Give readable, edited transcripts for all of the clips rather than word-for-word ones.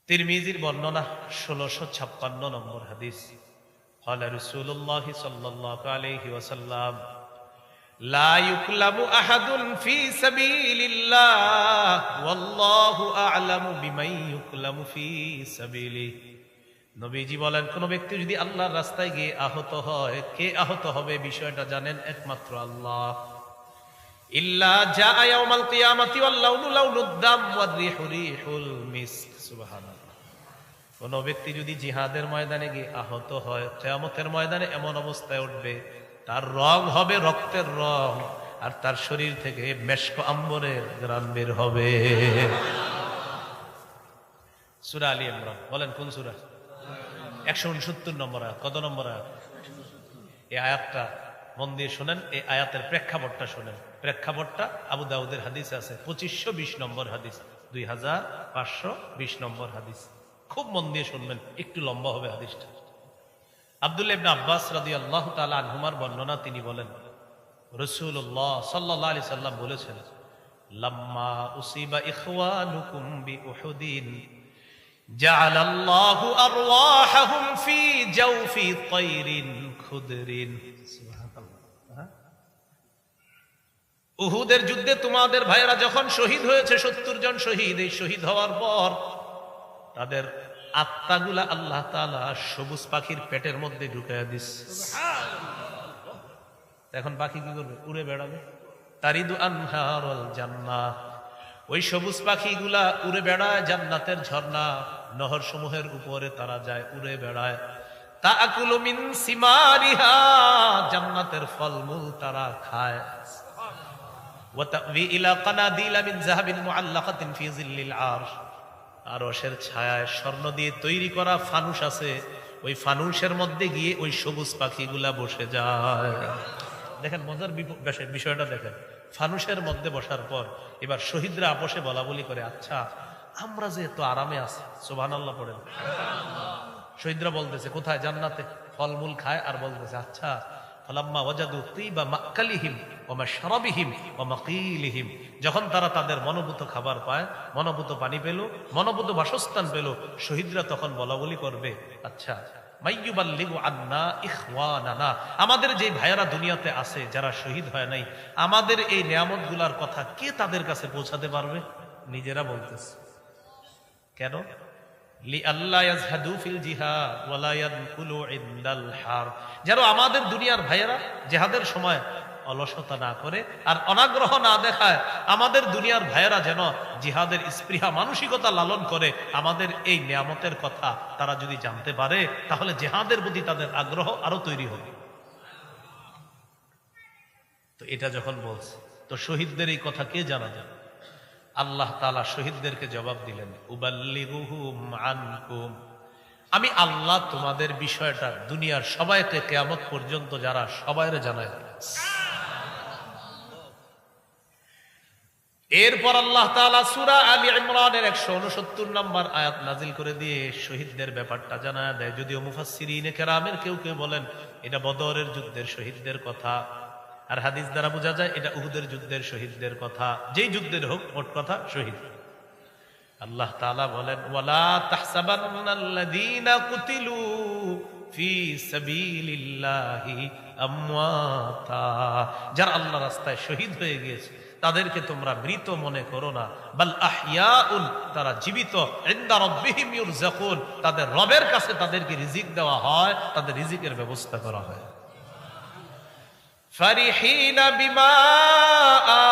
তিরমিজির বর্ণনা 1656 নম্বর হাদিস। قال رسول الله صلى الله عليه وسلم لا يكلم أحد في سبيل الله والله أعلم بمن يكلم في سبيله। নবীজি বলেন, কোন ব্যক্তি যদি আল্লাহর রাস্তায় গিয়ে আহত হয়, কে আহত হবে বিষয়টা জানেন একমাত্র আল্লাহ। ইল্লা জাআ ইয়াউমাল কিয়ামাতি ওয়াল লাউনু লাউনুদ দাম ওয়ার রিহু রিহুল মিস্ক। সুবহানাল্লাহ। কোন ব্যক্তি যদি জিহাদের ময়দানে গিয়ে আহত হয়, কিয়ামতের ময়দানে এমন অবস্থায় উঠবে তার রং হবে রক্তের রং, আর তার শরীর থেকে মেশক আম্বরের ঘ্রাণ বের হবে। সূরা আলী ইমরান। বলেন কোন সূরা? 169 নম্বর আয়াত। কত নম্বর আয়াত? এই আয়াতটা মন দিয়ে শুনেন, এই আয়াতের প্রেক্ষাপটটা শুনেন। প্রেক্ষাপটটা আবু দাউদের হাদিসে আছে, 2520 নম্বর হাদিস, 2520 নম্বর হাদিস। খুব মন দিয়ে শুনবেন, একটু লম্বা হবে হাদিসটা। আব্দুল্লাহ ইবনে আব্বাস রাদিয়াল্লাহু তাআলা আনহুমার বর্ণনা, তিনি বলেন রাসূলুল্লাহ সাল্লাল্লাহু আলাইহি সাল্লাম বলেছেন, লাম্মা উসিবা ইখওয়ানুকুম বিউহুদিন জাআলাল্লাহু আরওয়াহাহুম ফি জাওফি তায়রিন খুদরিন। সুবহানাল্লাহ। উহুদের যুদ্ধে তোমাদের ভাইয়েরা যখন শহীদ হয়েছে, 70 জন শহীদ, এই শহীদ হওয়ার পর তাদের আত্মাগুলা আল্লাহ তাআলা সবুজ পাখির পেটের মধ্যে ঢুকাইয়া দিস। এখন পাখি কি করবে? উড়ে বেড়াবে। তারিদু আনহারুল জান্নাহ। ওই সবুজ পাখিগুলা উড়ে বেড়ায় জান্নাতের ঝর্ণা নহর সমূহের উপরে, তারা যায় উড়ে বেড়ায়। তাআকুলু মিন সিমারিহা, জান্নাতের ফলমূল তারা খায়। ওয়া তা'বি ইলা কানাদিলা মিন যাহাবিন মুআল্লাকাতিন ফি জিল্লিল আরশ। আরশের ছায়ায় স্বর্ণ দিয়ে তৈরি করা ফানুস আছে, ওই ফানুসের মধ্যে গিয়ে ওই সবুজ পাখিগুলা বসে যায়। দেখেন মজার বিষয়টা দেখেন। ফানুসের মধ্যে বসার পর এবার শহীদরা আপোষে বলা বলি করে, আচ্ছা আমরা যে এত আরামে আছি, সুবহানাল্লাহ পড়েন। শহীদরা বলতেছে কোথায়? জান্নাতে ফলমূল খায়, আর বলতেছে আচ্ছা ফালাম্মা ওয়াজাদু তিবা মাকালিহিম ওয়া মাশরাবিহিম ওয়া মাকিলিহিম, যখন তারা তাদের মনোভূত খাবার পায়, মনোভূত পানি পেল, মনোভূত বাসস্থান পেল, শহীদরা তখন বলা বলি করবে, আচ্ছা মাইয়ুবাল্লিগু আন্না ইখওয়ানানা, আমাদের যে ভাইয়েরা দুনিয়াতে আছে যারা শহীদ হয় নাই, আমাদের এই নিয়ামতগুলার কথা কে তাদের কাছে পৌঁছাতে পারবে? নিজেরা বলতেছে। কেন? লিআল্লা ইয়াজহাদু ফিল জিহাদ ওয়া লা ইয়ানকুলু ইনদাল হার, যারা আমাদের দুনিয়ার ভাইয়েরা জিহাদের সময় অলসতা না করে আর অনাগ্রহ না দেখায়, আমাদের দুনিয়ার ভাইয়েরা যেন জিহাদের স্পৃহা মানসিকতা লালন করে। আমাদের এই নিয়ামতের কথা তারা যদি জানতে পারে, তাহলে জিহাদের প্রতি তাদের আগ্রহ আরো তৈরি হবে। তো এটা যখন বলছে, তো শহীদদের এই কথা কে জানা যায়? আল্লাহ তাআলা শহীদদেরকে জবাব দিলেন, উবাল্লিগুহুম আনকুম, আমি আল্লাহ তোমাদের বিষয়টা দুনিয়ার সবাইকে কিয়ামত পর্যন্ত যারা সবাইরে জানায়। এরপর আল্লাহ তাআলা সূরা আলী ইমরানের 169 নম্বর আয়াত নাজিল করে দিয়ে শহীদদের ব্যাপারটা জানায় দেয়। যদিও মুফাসসিরিনে কেরামের কেউ কেউ বলেন এটা বদরের যুদ্ধের শহীদদের কথা, আর হাদিস দ্বারা বোঝা যায় এটা উহুদের যুদ্ধের শহীদদের কথা। যেই যুদ্ধের হোক, মোট কথা শহীদ। আল্লাহ তাআলা বলেন, ওয়ালা তাহসাবান্নাল্লাযীনা কুতিলু ফি সাবিলিল্লাহি আমওয়াতা, যারা আল্লাহর রাস্তায় শহীদ হয়ে গিয়েছে তাদেরকে তোমরা মৃত মনে করো না, বাল আহইয়াউন, তারা জীবিত, ইনদা রাব্বিহিম ইউরযাকুন, তাদের রবের কাছে তাদেরকে রিজিক দেওয়া হয়, তাদের রিজিকের ব্যবস্থা করা হয়। ফারিহিনা বিমা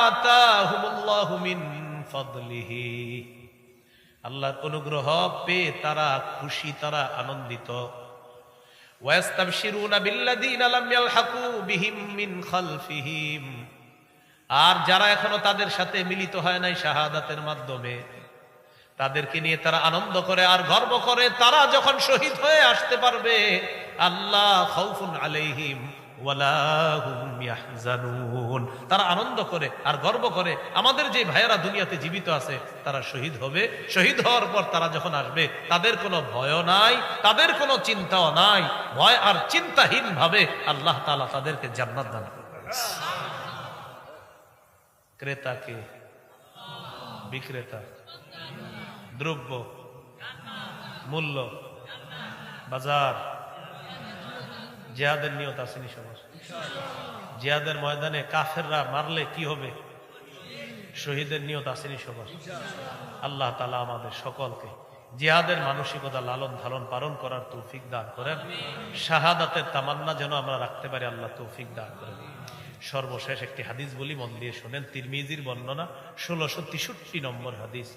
আতাহুমুল্লাহু মিন ফাদলিহি, আল্লাহর অনুগ্রহ পেয়ে তারা খুশি, তারা আনন্দিত। ওয়াস্তাবশিরুনা বিল্লাযীনা লাম ইয়ালহাকু বিহিম মিন খালফিহিম, আর যারা এখনো তাদের সাথে মিলিত হয় নাই শাহাদাতের মাধ্যমে, তাদেরকে নিয়ে তারা আনন্দ করে আর গর্ব করে। তারা যখন শহীদ হয়ে আসতে পারবে, আল্লাহ খাউফুন আলাইহিম ওয়ালা হুম ইয়াহজানুন, তারা আনন্দ করে আর গর্ব করে আমাদের যে ভাইয়েরা দুনিয়াতে জীবিত আছে তারা শহীদ হবে। শহীদ হওয়ার পর তারা যখন আসবে, তাদের কোনো ভয় নাই, তাদের কোনো চিন্তাও নাই। ভয় আর চিন্তাহীন ভাবে আল্লাহ তাআলা তাদেরকে জান্নাত দান করবেন। ক্রেতাকে বিক্রেতা, দ্রব্য মূল্য, বাজার। জিহাদের নিয়ত আসেনি সবার? জিহাদের ময়দানে কাফেররা মারলে কি হবে? শহীদের নিয়ত আসেনি সবার? আল্লাহ তাআলা আমাদের সকলকে জিহাদের মানসিকতা লালন ধারণ পালন করার তৌফিক দান করেন। শাহাদাতের তামান্না যেন আমরা রাখতে পারি, আল্লাহ তৌফিক দান করেন। সর্বশেষ একটি হাদিস বলি, মন দিয়ে শোনেন। তিরমিজির বর্ণনা 1663 নম্বর হাদিস।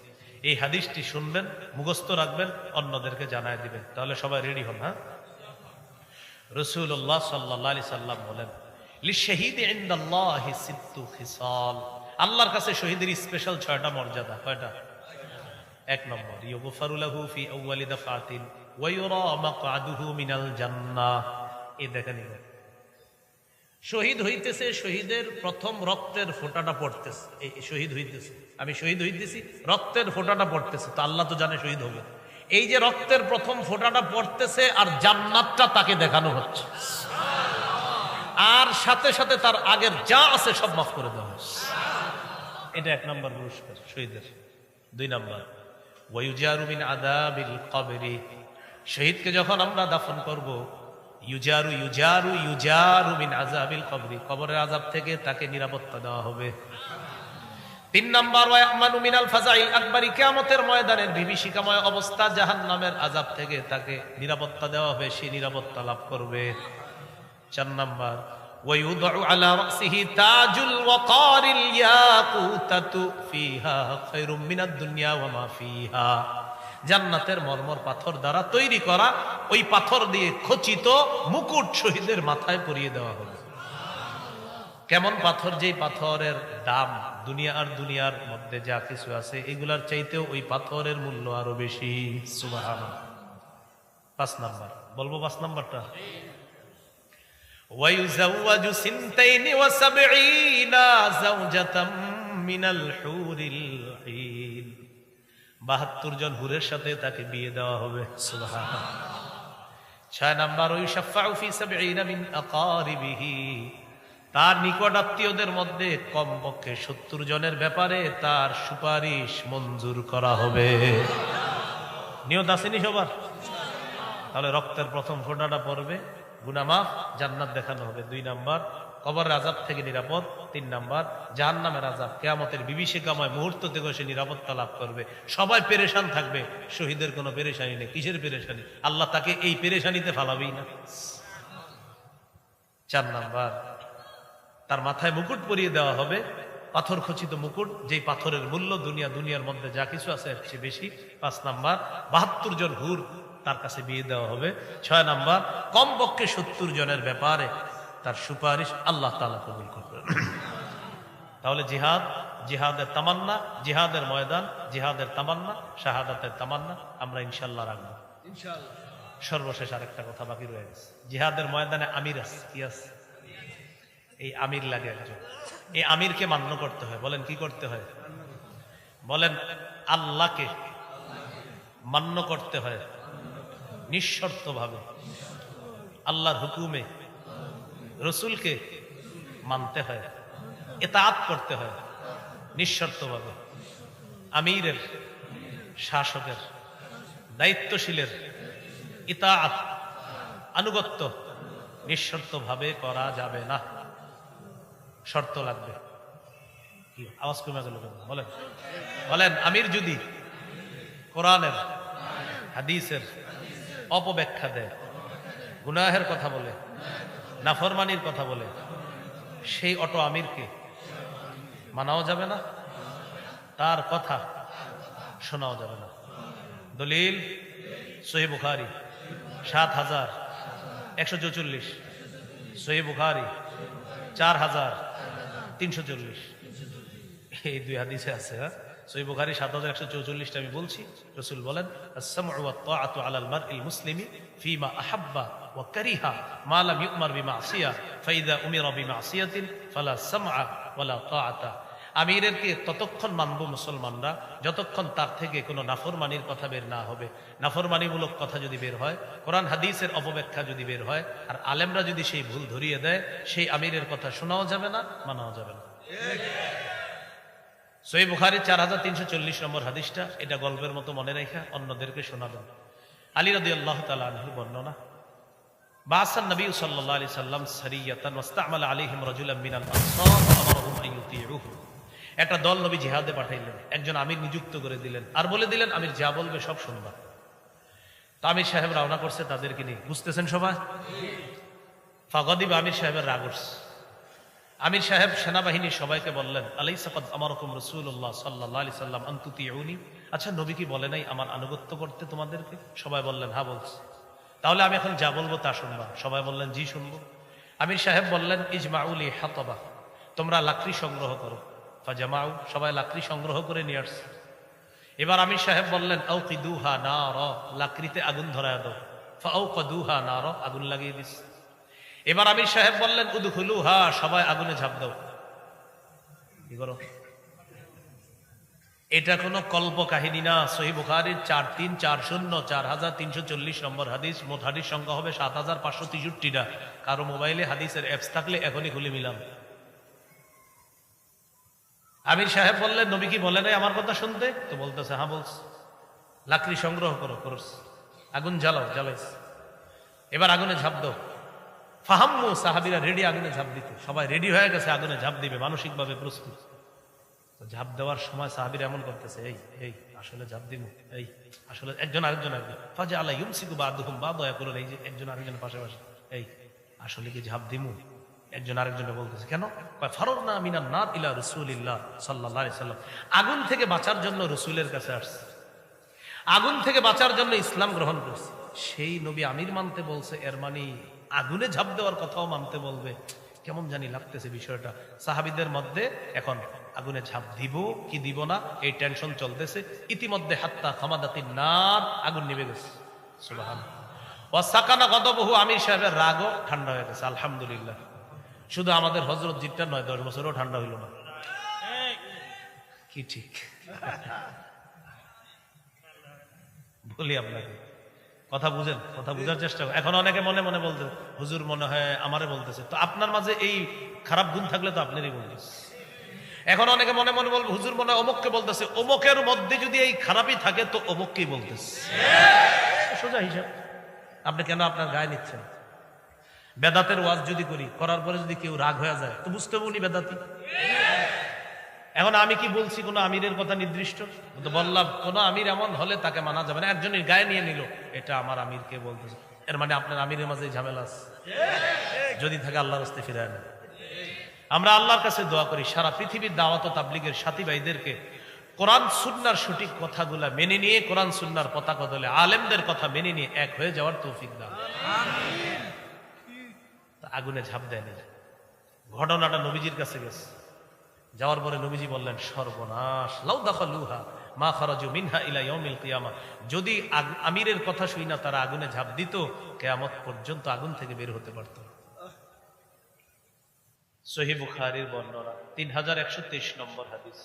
এই হাদিসটি শুনবেন, মুখস্থ রাখবেন, অন্যদেরকে জানায় দিবেন। তাহলে সবাই রেডি হন। হ্যাঁ, রাসূলুল্লাহ সাল্লাল্লাহু আলাইহি সাল্লাম বলেন, লিশহীদি ইনদাল্লাহি সিত্তু খিসাল। আল্লাহর কাছে শহীদের স্পেশাল 6টা মর্যাদা। কয়টা? 1 নম্বর, ইউগফারু লাহু ফি আউয়ালি দাফাতিন ওয়া ইউরা মাকআদুহু মিনাল জান্নাহ। এই দেখেন, শহীদ হইতেছে, শহীদের প্রথম রক্তের ফোঁটাটা পড়তেছে। এই শহীদ হইতেছে, আমি শহীদ হইতেছি, রক্তের ফোঁটাটা পড়তেছে, তো আল্লাহ তো জানে শহীদ হবে। এই যে রক্তের প্রথম ফোঁটাটা পড়তেছে আর জান্নাতটা তাকে দেখানো হচ্ছে, আর সাথে সাথে তার আগের যা আছে সব মাফ করে দেওয়া হচ্ছে। এটা 1 নম্বর পুরস্কার শহীদের। 2 নম্বর, ওয়ায়ুজারু মিন আযাবিল কবরি। শহীদকে যখন আমরা দাফন করব, ইউজারু ইউজারু ইউজারু মিন আযাবিল কবরি, কবরের আযাব থেকে তাকে নিরাপত্তা দেওয়া হবে। 3 নম্বর, ওয়ায়ামানু মিনাল ফাজাইল আকবরি, কিয়ামতের ময়দানের বিভীষিকাময় অবস্থা, জাহান্নামের আযাব থেকে তাকে নিরাপত্তা দেওয়া হবে, সে নিরাপত্তা লাভ করবে। 4 নম্বর, ওয়ায়ুদউ আলা রাসিহি তাজুল ওয়াকারিল ইয়াকুতাতু ফিহা খায়রুম মিনাদ দুনিয়া ওয়া মা ফিহা। জান্নাতের মরমর পাথর দ্বারা তৈরি করা ওই পাথর দিয়ে খচিত মুকুট শহীদের মাথায় পরিয়ে দেওয়া হবে। কেমন পাথর? যেই পাথরের দাম দুনিয়া আর দুনিয়ার মধ্যে যা কিছু আছে এগুলার চাইতেও ওই পাথরের মূল্য আরো বেশি। সুবহানাল্লাহ। 5 নম্বর বলবো, 5 নম্বরটা, ওয়ায়ুযাওয়াজু সিনতাইনি ওয়া সাবঈনা যাওজাতাম মিনাল হুরিল ঈন। 72 জন হুরের সাথে তাকে বিয়ে দেওয়া হবে। সুবহানাল্লাহ। 6 নম্বর, ওয়ায়ুশাফাউ ফি 70 মিন আকারিবিহি। তার নিকট আত্মীয়দের মধ্যে কমপক্ষে 70 জনের ব্যাপারে তার সুপারিশ মঞ্জুর করা হবে। নিয়ত আসেনি সবার? তাহলে রক্তের প্রথম ফোঁটাটা পড়বে, গুনাহ মাফ, জান্নাত দেখানো হবে। 2 নম্বর, কবরের আযাব থেকে নিরাপদ। 3 নম্বর, জাহান্নামের আযাব, কিয়ামতের বিভীষিকাময় মুহূর্ত থেকে সে নিরাপত্তা লাভ করবে। সবাই পেরেশান থাকবে, শহীদের কোনো পেরেশানি নেই। কিসের পেরেশানি? আল্লাহ তাকে এই পেরেশানিতে ফালাবেই না। 4 নম্বর, তার মাথায় মুকুট পরিয়ে দেওয়া হবে, পাথর খচিত মুকুট, যেই পাথরের মূল্য দুনিয়ার মধ্যে যা কিছু আছে এর চেয়ে বেশি। 5 নম্বর, 72 জন হুর তার কাছে বিয়ে দেওয়া হবে। 6 নম্বর, কমপক্ষে 70 জনের ব্যাপারে তার সুপারিশ আল্লাহ তাআলা কবুল করবেন। তাহলে জিহাদ, জিহাদের তামান্না, জিহাদের ময়দান, জিহাদের তামান্না, শাহাদাতের তামান্না আমরা ইনশাআল্লাহ রাখবো। ইনশাআল্লাহ। সর্বশেষ আরেকটা কথা বাকি রয়ে গেছে। জিহাদের ময়দানে আমির আছে। কি আছে? এই আমির লাগে একজন। এই আমিরকে মান্য করতে হয়। বলেন কি করতে হয়? বলেন আল্লাহকে মান্য করতে হয় নিঃশর্তভাবে, আল্লাহর হুকুমে রসুলকে মানতে হয়, ইতাআত করতে হয় নিঃশর্তভাবে। আমিরের, শাসকের, দায়িত্বশীলের ইতাআত, আনুগত্য নিঃশর্তভাবে করা যাবে না, শর্ত লাগবে। কি আওয়াজ কমে গেল? বলেন বলেন, আমির যদি কোরআনের হাদিসের অপব্যাখ্যা দেয়, গুনাহের কথা বলে, নাফরমানির কথা বলে, সেই অটো আমিরকে মানাও যাবে না, তার কথা শোনাও যাবে না। দলিল সহিহ বুখারী ৭,১৪৪, সহিহ বুখারী ৪,৩৪। এই 2 হাদিসে আছে। সহিহ বুখারী ৭,১৪৪টা আমি বলছি। রাসূল বলেন, আস-সামউ ওয়াত তাআতু আলাল মারইল মুসলিমি ফীমা আহাব্বা ওয়া কারিহা মা লাম ইউমার বিমাসিয়া ফাইযা উমিরা বিমাসিয়াতিন ফালা সামআ ওয়ালা তাআতা। আমিরকে ততক্ষণ মানব মুসলমানরা যতক্ষণ তার থেকে কোনো নাফরমানির কথা বের না হবে। নাফরমানিমূলক কথা যদি বের হয়, কোরআন হাদিসের অপব্যাখ্যা যদি বের হয়, আর আলেমরা যদি সেই ভুল ধরিয়ে দেয়, সেই আমিরের কথা শোনাও যাবে না, মানাও যাবে না। সহিহ বুখারী ৪,৩৪০ নম্বর হাদিসটা, এটা গল্পের মতো মনে রেখা অন্যদেরকে শোনাবেন। আলী রাদিয়াল্লাহু তাআলা আনহুর বর্ণনা, বাসান নবী সাল্লাল্লাহু আলাইহি সাল্লাম সারিয়াতান ওয়াস্তা'মালা আলাইহিম রাজুলাম মিনাল আনসার ফাআমারহুম আন ইউতিউহু। একটা দল নবী জিহাদে পাঠাইলেন, একজন আমির নিযুক্ত করে দিলেন, আর বলে দিলেন আমির যা বলবে সব শুনবা। তো আমির সাহেব রওনা করছে তাদেরকে নিয়ে, বুঝতেছেন সবাই? ফাগাদিব, আমির সাহেবের রাগ উঠছে। আমির সাহেব সেনাবাহিনী সবাইকে বললেন, আলাইসা ক্বাদ আমারাকুম রাসূলুল্লাহ সাল্লাল্লাহু আলাইহি সাল্লাম আন তুতিউনি। আচ্ছা নবী কি বলে নাই আমার আনুগত্য করতে তোমাদেরকে? সবাই বললেন হ্যাঁ বলছে। তাহলে আমি এখন যা বলবো তা শুনবা? সবাই বললেন জি শুনবো। আমির সাহেব বললেন ইজমাউ লি হাতাবা, তোমরা লাকড়ি সংগ্রহ করো। ফাজামাউ, সবাই লাকড়ি সংগ্রহ করে নিয়ে আসছে। এবার আমির সাহেব বললেন আউকিদুহা নারা, লাকড়িতে আগুন ধরায় দাও। ফাআউকাদুহা নারা, আগুন লাগিয়ে দিস। এবার আমির সাহেব বললেন উদখুলুহা, সবাই আগুনে ঝাঁপ দাও। কি করো? এটা কোনো কল্প কাহিনী না। সহিহ বুখারীর 4340 নম্বর হাদিস। মোট হাদিস সংখ্যা হবে 7563টা। কারো মোবাইলে হাদিসের অ্যাপস থাকলে এখনই খুলে মিলাম। আমির সাহেব বললেন নবী কি বলে নাই আমার কথা শুনতে? তো বলতেছে হ্যাঁ বলছে। লাকড়ি সংগ্রহ করো, করস। আগুন জ্বালাও, জ্বালাইস। এবার আগুনে ঝাঁপ দাও। ফাহাম্মু, সাহাবীরা রেডি আগুনে ঝাঁপ দিতে। সবাই রেডি হয়ে গেছে আগুনে ঝাঁপ দিবে, মানসিকভাবে প্রস্তুত। তো ঝাঁপ দেওয়ার সময় সাহাবীরা এমন করতেছে, এই এই আসলে ঝাঁপ দিব, এই আসলে একজন আরেকজন ফাজা আলা ইউমসিকু বাদুহুম বাদা ইয়াকুলুন, এই যে একজন আরেকজনের পাশাপাশি, এই আসলে কি ঝাঁপ দিমু? একজন আরেকজনে বলতেছে কেন? কয় ফাররনা মিনান নার ইলা রাসূলিল্লাহ সাল্লাল্লাহু আলাইহি সাল্লাম, আগুন থেকে বাঁচার জন্য রাসূলের কাছে আসছে, আগুন থেকে বাঁচার জন্য ইসলাম গ্রহণ করছে। সেই নবী আমির মানতে বলছে, এর মানে আগুনে ঝাঁপ দেওয়ার কথাও মানতে বলবে। কেমন জানি লাগতেছে বিষয়টা। সাহাবীদের মধ্যে এখন আগুনে ঝাঁপ দিব কি দিব না এই টেনশন চলতেছে। ইতিমধ্যে হাত্তা খামাদাতিন নার, আগুন নিভে গেছে। সুবহানাল্লাহ। ওয়া সাকানা গদবহু, আমির সাহেবের রাগও ঠান্ডা হয়ে গেছে। আলহামদুলিল্লাহ। শুধু আমাদের হযরত জিটটা নয়, 10 বছরও ঠান্ডা হইল না। কি ঠিক বলি আপনাকে, কথা বুঝেন, কথা বুঝার চেষ্টা করেন। এখন অনেকে মনে মনে বলতে হুজুর মনে হয় আমারে বলতেছে। তো আপনার মাঝে এই খারাপ গুণ থাকলে তো আপনারই বলতেছে। এখন অনেকে মনে মনে বলবে হুজুর মনে হয় অমুককে বলতেছে। অমুকের মধ্যে যদি এই খারাপই থাকে তো অমুককেই বলতেছে। সোজা হিসাব। আপনি কেন আপনার গায়ে নিচ্ছেন? বেদাতের ওয়াজ যদি করি, করার পরে যদি কেউ রাগ হয়ে যায় তো বুঝতে হবে উনি বেদাতি। এখন আমি কি বলছি কোন আমিরের কথা নির্দিষ্ট? তো বললাম কোন আমির এমন হলে তাকে মানা যাবে না। একজনের গায়ে নিয়ে নিল, এটা আমার আমিরকে বলতেছে, এর মানে আপনার আমিরের মাঝে ঝামেলা আছে। যদি থাকে আল্লাহর রাস্তায় ফিরে আনেন। আমরা আল্লাহর কাছে দোয়া করি সারা পৃথিবীর দাওয়াত ও তাবলীগের সাথী ভাইদেরকে কোরআন সুন্নাহর সঠিক কথাগুলা মেনে নিয়ে, কোরআন সুন্নাহর পতাকা দলে আলেমদের কথা মেনে নিয়ে এক হয়ে যাওয়ার তৌফিক দান। আমিন। আগুনে ঝাঁপ দেয়নি। ঘটনাটা নবীজির কাছে গেছে। যাওয়ার পরে নবীজি বললেন সর্বনাশ, লাউ দাখালুহা মা খারাজু মিনহা ইলা ইয়াউমিল কিয়ামা, যদি আমিরের কথা শুই না তারা আগুনে ঝাঁপ দিত, কিয়ামত পর্যন্ত আগুন থেকে বের হতে পারত। সহিহ বুখারীর বর্ণনা 3123 নম্বর হাদিস।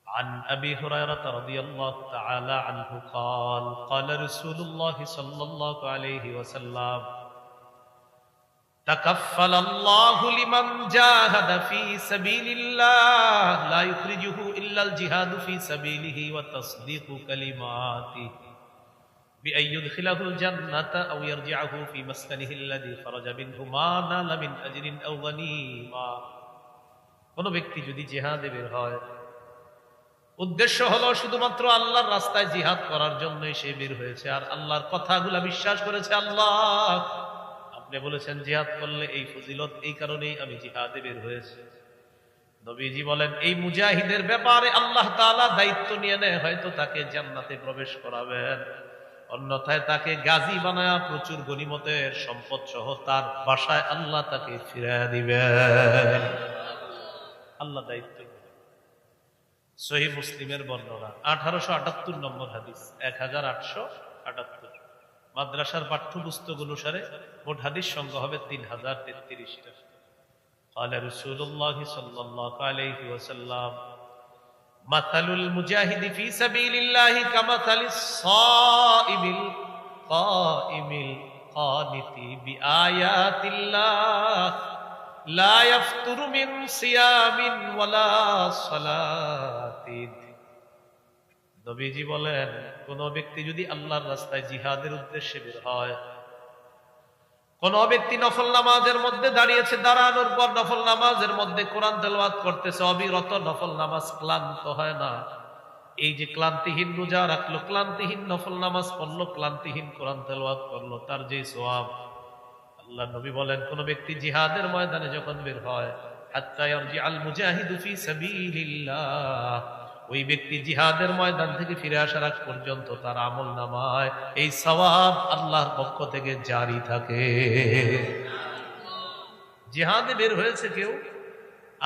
عن أبي هريرة رضي الله تعالى عنه قال قال رسول الله صلى الله عليه وسلم تكفل الله لمن جاهد في سبيل الله لا يخرجه إلا الجهاد في سبيله وتصديق كلماته بأن يدخله الجنة أو يرجعه في مسكنه الذي خرج منه ما نال من أجر أو غنيمة। কোন ব্যক্তি যদি জিহাদে বের হয়, উদ্দেশ্য হলো শুধুমাত্র আল্লাহর রাস্তায় জিহাদ করার জন্যই সে বের হয়েছে, আর আল্লাহর কথাগুলো বিশ্বাস করেছে। আল্লাহ আপনি বলেছেন জিহাদ করলে এই ফজিলত, এই কারণেই আমি জিহাদে বের হয়েছি। নবীজি বলেন এই মুজাহিদের ব্যাপারে আল্লাহ তাআলা দায়িত্ব নিয়ে নেয়, হয়তো তাকে জান্নাতে প্রবেশ করাবেন, অন্যথায় তাকে গাজী বানায়া প্রচুর গনিমতের সম্পদ সহ তার বাসায় আল্লাহ তাকে ফিরিয়ে দিবেন। আল্লাহ দায়িত্ব। সহিহ মুসলিমের বর্ণনা 1878 নম্বর হাদিস। 1878। মাদ্রাসার পাঠ্যপুস্তক অনুসারে মোট হাদিস সংখ্যা হবে 3033টা। قال رسول الله صلى الله عليه وسلم مثل المجاهد في سبيل الله كمثل الصائم القائم القانت بآيات الله لا يفتر من صيام ولا صلاة। নবীজি বলেন কোন ব্যক্তি যদি আল্লাহর রাস্তায় জিহাদের উদ্দেশ্যে বের হয়, কোন ব্যক্তি নফল নামাজের মধ্যে দাঁড়িয়েছে, দাঁড়ানোর পর নফল নামাজের মধ্যে কোরআন তেলাওয়াত করতেছে অবিরত, নফল নামাজ ক্লান্ত হয় না, এই যে ক্লান্তিহীন রোজা রাখলো, ক্লান্তিহীন নফল নামাজ পড়লো, ক্লান্তিহীন কোরআন তেলাওয়াত করলো, তার যে সওয়াব, আল্লাহ নবী বলেন কোন ব্যক্তি জিহাদের ময়দানে যখন বের হয়, হাত্তা ইয়ারজিআল মুজাহিদু ফি সাবিলিল্লাহ, ওই ব্যক্তি জিহাদের ময়দান থেকে ফিরে আসার আগ পর্যন্ত তার আমল নামায় এই সওয়াব আল্লাহর পক্ষ থেকে জারি থাকে। জিহাদে বের হয়েছে কেউ,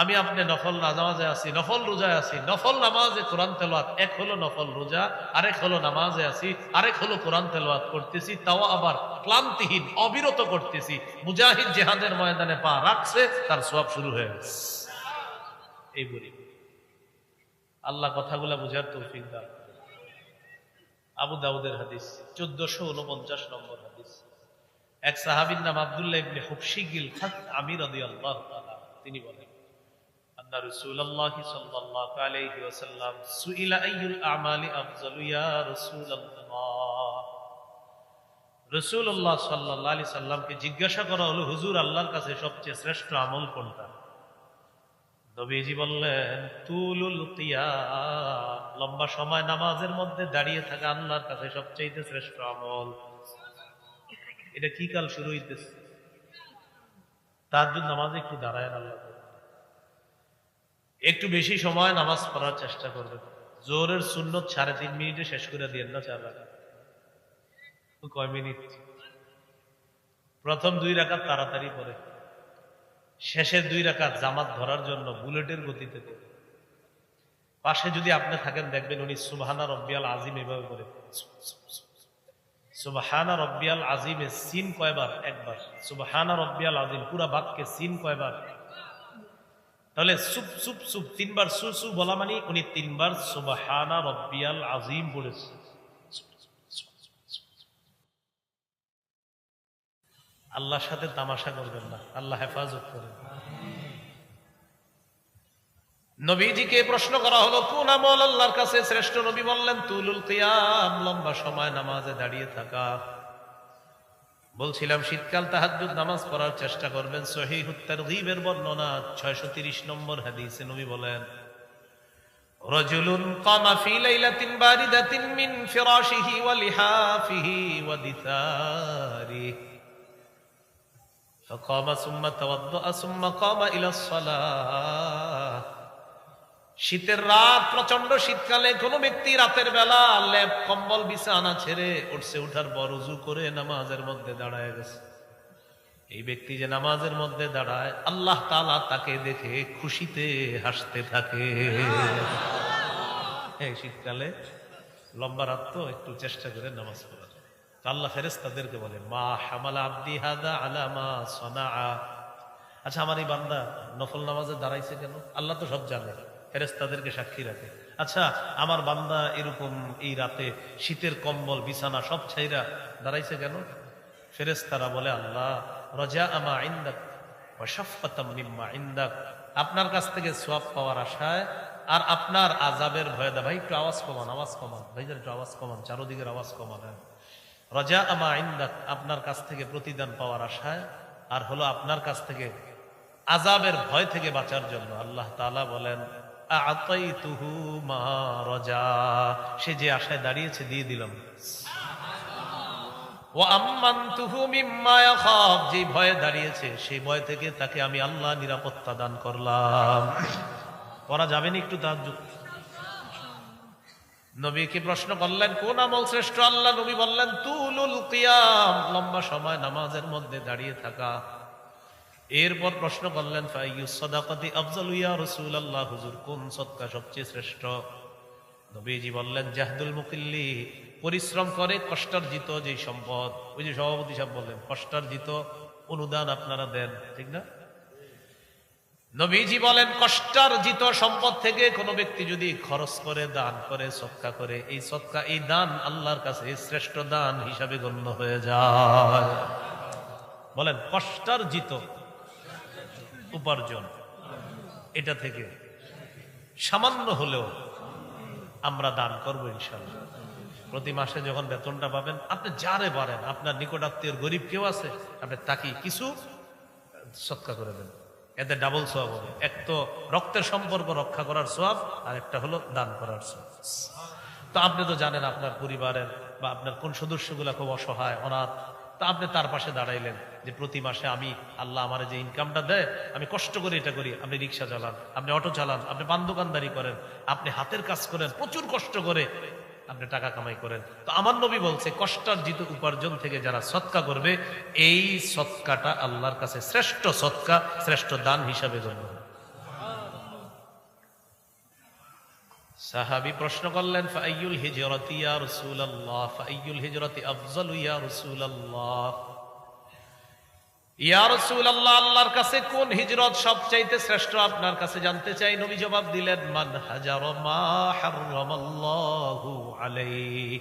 আমি আপনি নফল নামাজে আছি, নফল রোজায় আছি, নফল নামাজে কোরআন তেলাওয়াত, এক হলো নফল রোজা, আরেক হলো নামাজে আছি, আরেক হলো কোরআন তেলাওয়াত করতেছি, তাও আবার ক্লান্তিহীন অবিরত করতেছি। মুজাহিদ জিহাদের ময়দানে পা রাখছে, তার সওয়াব শুরু হয়ে গেছে। এই বলি আল্লাহ কথাগুলা বুঝার তৌফিক দান। আবু দাউদের হাদিস 1449 নম্বর হাদিস। এক সাহাবীর নাম আব্দুল্লাহ ইবনে হুবশিগিল খাসআমি রাদিয়াল্লাহু তাআলা, তিনি বলেন আন্না রাসূলুল্লাহ সাল্লাল্লাহু আলাইহি ওয়াসাল্লাম সুইলা আইয়ুল আমালি আফযালু ইয়া রাসূলুল্লাহ, রাসূলুল্লাহ সাল্লাল্লাহু আলাইহি সাল্লামকে জিজ্ঞাসা করা হলো, হুজুর আল্লাহর কাছে সবচেয়ে শ্রেষ্ঠ আমল কোনটা? নবীজি বললেন তুলুল কিয়াম, লম্বা সময় নামাজের মধ্যে দাঁড়িয়ে থাকা আল্লাহর কাছে সবচেয়ে শ্রেষ্ঠ আমল। এটা কি কাল শুরু হইতেছে? তাহাজ্জুদ নামাজে একটু দাঁড়ায় আল্লাহ, একটু বেশি সময় নামাজ পড়ার চেষ্টা করবেন। জোহরের সুন্নত 3.5 মিনিটে শেষ করে দিয়েন না, 4 রাকাত। কয় মিনিট? প্রথম 2 রাকাত তাড়াতাড়ি পড়ে, শেষের 2 রাকাত জামাত ধরার জন্য বুলেটের গতিতে পড়ে। পাশে যদি আপনি থাকেন দেখবেন উনি সুবহানা রব্বিয়াল আজিম এভাবে করে, সুবহানা রব্বিয়াল আজিমে সিন কয়বার? একবার। সুবহানা রব্বিয়াল আজিম পুরা বাক্যে সিন কয়বার? তাহলে সুপ সুপ সুপ 3 বার সু সু বলা মানে উনি 3 বার সুবহানা রব্বিয়াল আজিম বলেছে। আল্লাহর সাথে তামাশা করবেন না, আল্লাহ হেফাজত করেন। নবীজিকে প্রশ্ন করা হলো কোন আমল আল্লাহর কাছে শ্রেষ্ঠ? নবী বললেন তুলুল কিয়াম, লম্বা সময় নামাজে দাঁড়িয়ে থাকা। বলছিলাম শীতকাল তাহাজ্জুদ নামাজ পড়ার চেষ্টা করবেন। সহিহুত তারগীবের বর্ণনা 630 নম্বর হাদিসে নবী বলেন রাজুলুন কামা ফি লাইলাতিন বারিদাতিন মিন ফিরাশিহি ওয়া লিহাফিহি ওয়া দিসারিহি فقام ثم توضأ ثم قام إلى الصلاة। শীতের রাত, প্রচন্ড শীতকালে কোন ব্যক্তি রাতের বেলা লেপ কম্বল বিছানা ছেড়ে উঠছে, উঠার পর ওযু করে নামাজের মধ্যে দাঁড়ায় গেছে। এই ব্যক্তি যে নামাজের মধ্যে দাঁড়ায়, আল্লাহ তাআলা তাকে দেখে খুশিতে হাসতে থাকে। এই শীতকালে লম্বা রাত তো একটু চেষ্টা করে নামাজ পড়া। আল্লাহ ফেরেশতাদেরকে বলে মা হামালা আবদি হাদা আলা মা সানাআ। আচ্ছা, আমার এই বান্দা নফল নামাজে দাঁড়াইছে কেন? আল্লাহ তো সব জানে, ফেরেশতাদেরকে সাক্ষী রাখে। আচ্ছা, আমার বান্দা এরকম এই রাতে শীতের কম্বল বিছানা সব ছাইরা দাঁড়াইছে কেন? ফেরেশতারা বলে আল্লাহ রাজা মা ইনদাক ওয়া শাফকাতাম মিম্মা ইনদাক, আপনার কাছ থেকে সওয়াব পাওয়ার আশায় আর আপনার আযাবের ভয়ে। দা ভাই একটু আওয়াজ কমান, আওয়াজ কমান, ভাইজান একটু আওয়াজ কমান, চারদিকের আওয়াজ কমান। রাজা আমা ইনদাক, আপনার কাছ থেকে প্রতিদান পাওয়ার আশায়, আর হলো আপনার কাছ থেকে আযাবের ভয় থেকে বাঁচার জন্য। আল্লাহ তাআলা বলেন আ'তাইতুহু মা রাজা, সে যে আশায় দাঁড়িয়েছে দিয়ে দিলাম। ওয়া আম্মানতুহু মিম্মা ইয়াখাফ, যে ভয়ে দাঁড়িয়েছে সেই ভয় থেকে তাকে আমি আল্লাহ নিরাপত্তা দান করলাম। করা যাবে না একটু তাহাজ্জুদ? নবীকে প্রশ্ন করলেন কোন আমল শ্রেষ্ঠ? আল্লাহ নবী বললেন তুলুল কিয়াম, লম্বা সময় নামাজের মধ্যে দাঁড়িয়ে থাকা। এরপর প্রশ্ন করলেন ফাইয়ুস সাদাকাতি আফযালু ইয়া রাসূলুল্লাহ, হুজুর কোন সদকা সবচেয়ে শ্রেষ্ঠ? নবীজি বললেন জাহদুল মুকিল্লি, পরিশ্রম করে কষ্টার্জিত যে সম্পদ। ওই যে সভাপতি সাহেব বললেন কষ্টার্জিত অনুদান আপনারা দেন, ঠিক না? নবীজি বলেন কষ্টার্জিত সম্পদ থেকে কোনো ব্যক্তি যদি খরচ করে, দান করে, সদকা করে, এই সদকা, এই দান আল্লাহর কাছে শ্রেষ্ঠ দান হিসাবে গণ্য হয়ে যায়। বলেন কষ্টার্জিত উপার্জন, এটা থেকে সামান্য হলেও আমরা দান করবো ইনশাআল্লাহ। প্রতি মাসে যখন বেতনটা পাবেন, আপনি যারে পারেন, আপনার নিকটাত্মীয় গরিব কেউ আছে, আপনি তাকে কিছু সৎকা করে দেন, এতে ডাবল সওয়াব হবে। এক তো রক্তের সম্পর্ক রক্ষা করার সওয়াব, আর একটা হলো দান করার সওয়াব। তো আপনি তো জানেন আপনার পরিবারের বা আপনার কোন সদস্যগুলা খুব অসহায়, অনাথ, তা আপনি তার পাশে দাঁড়াইলেন যে প্রতি মাসে আমি, আল্লাহ আমার যে ইনকামটা দেয়, আমি কষ্ট করে এটা করি। আপনি রিক্সা চালান, আপনি অটো চালান, আপনি পান দোকানদারি করেন, আপনি হাতের কাজ করেন, প্রচুর কষ্ট করে আপনি টাকা কামাই করেন। তো আমার নবী বলছে, কষ্টার্জিত উপার্জন থেকে যারা সৎকা করবে, এই সৎকাটা আল্লাহর কাছে শ্রেষ্ঠ সৎকা, শ্রেষ্ঠ দান হিসাবে গণ্য হবে। সাহাবী প্রশ্ন করলেন, ফাআইয়ুল হিজরাতি ইয়া রাসূলুল্লাহ, ফাআইয়ুল হিজরাতি আফযালু ইয়া রাসূলুল্লাহ, ইয়া রাসূলুল্লাহ, আল্লাহর কাছে কোন হিজরত সবচাইতে শ্রেষ্ঠ আপনার কাছে জানতে চাই। নবী জবাব দিলেন, মান হাজারা মা হারামাল্লাহু আলাইহি,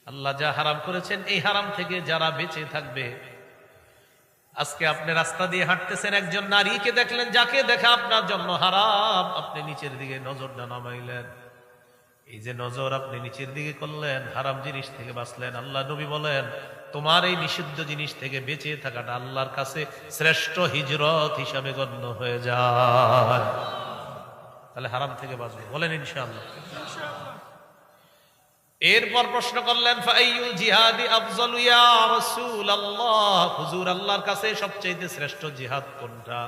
আল্লাহ যা হারাম করেছেন এই হারাম থেকে যারা বেঁচে থাকবে। আজকে আপনি রাস্তা দিয়ে হাঁটতেছেন, একজন নারীকে দেখলেন যাকে দেখা আপনার জন্য হারাম, আপনি নিচের দিকে নজরটা নামাইলেন। এই যে নজর আপনি নিচের দিকে করলেন, হারাম জিনিস থেকে বাঁচলেন। আল্লাহ নবী বলেন, তোমার এই নিষিদ্ধ জিনিস থেকে বেঁচে থাকাটা আল্লাহর কাছে শ্রেষ্ঠ হিজরত হিসাবে গণ্য হয়ে যায়। তাহলে হারাম থেকে বাঁচবে, বলেন ইনশাআল্লাহ। এরপর প্রশ্ন করলেন, ফাআইয়ুল জিহাদি আফযালু ইয়া রাসূলুল্লাহ, হুজুর আল্লাহর কাছে সবচেয়ে শ্রেষ্ঠ জিহাদ কোনটা?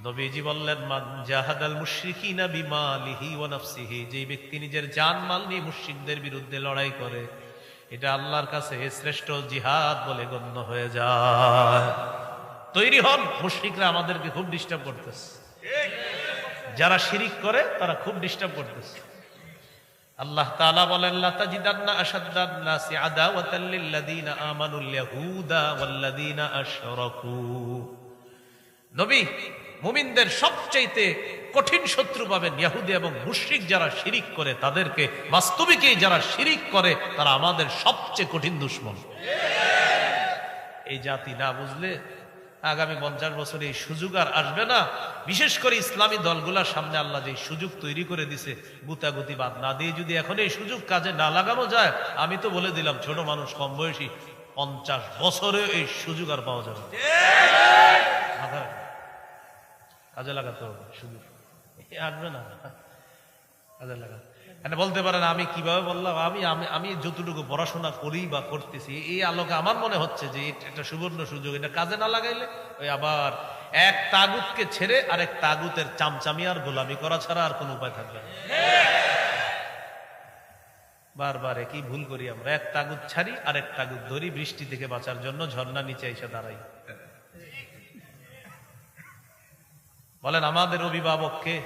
নবীজি বললেন, মান জাহাদাল মুশরিকিনা বিমালিহি ওয়া নাফসিহি, যে ব্যক্তি নিজের জান মাল নিয়ে মুশরিকদের বিরুদ্ধে লড়াই করে, এটা আল্লাহর কাছে শ্রেষ্ঠ জিহাদ বলে গণ্য হয়ে যায়। তৈরি হন, মুশরিকরা আমাদেরকে খুব ডিস্টার্ব করতেছে, যারা শিরিক করে তারা খুব ডিস্টার্ব করতেছে। আল্লাহ তাআলা বলেন, লা তাজিদান্না আশাদ্দান নাসি আদাওয়াতাল লিল্লাযিনা আমানুল ইয়াহুদা ওয়াল্লাযিনা আশরাকু। নবী, মুমিনদের সবচাইতে কঠিন শত্রু পাবেন ইহুদি এবং মুশরিক, যারা শিরিক করে তাদেরকে। বাস্তবিকই যারা শিরিক করে তারা আমাদের সবচেয়ে কঠিন দুশমন। এই জাতি না বুঝলে আগামী 50 বছরে এই সুযোগ আর আসবে না। বিশেষ করে ইসলামী দলগুলার সামনে আল্লাহ যে সুযোগ তৈরি করে দিছে, গুতাগুতি বাদ না দিয়ে যদি এখন এই সুযোগ কাজে না লাগানো যায়, আমি তো বলে দিলাম, ছোট মানুষ, কম বয়সী, 50 বছরে এই সুযোগ আর পাওয়া যাবে। কাজে লাগাতে হবে, সুযোগ আসবে না, কাজে লাগাতে। বলতে পারেন আমি কিভাবে বললাম, আমি যতটুকু পড়াশোনা করি বা করতেছি, এই আলোকে আমার মনে হচ্ছে যে এটা সুবর্ণ সুযোগ, এটা কাজে না লাগাইলে ওই আবার এক তাগুতকে ছেড়ে আরেক তাগুতের চামচামি আর গোলামি করা ছাড়া আর কোন উপায় থাকবে না। বারবার একই ভুল করি আমরা, এক তাগুত ছাড়ি আরেক তাগুত ধরি, বৃষ্টি থেকে বাঁচার জন্য ঝর্ণা নিচে এসে দাঁড়াই। বলেন, আমাদের অভিভাবককে?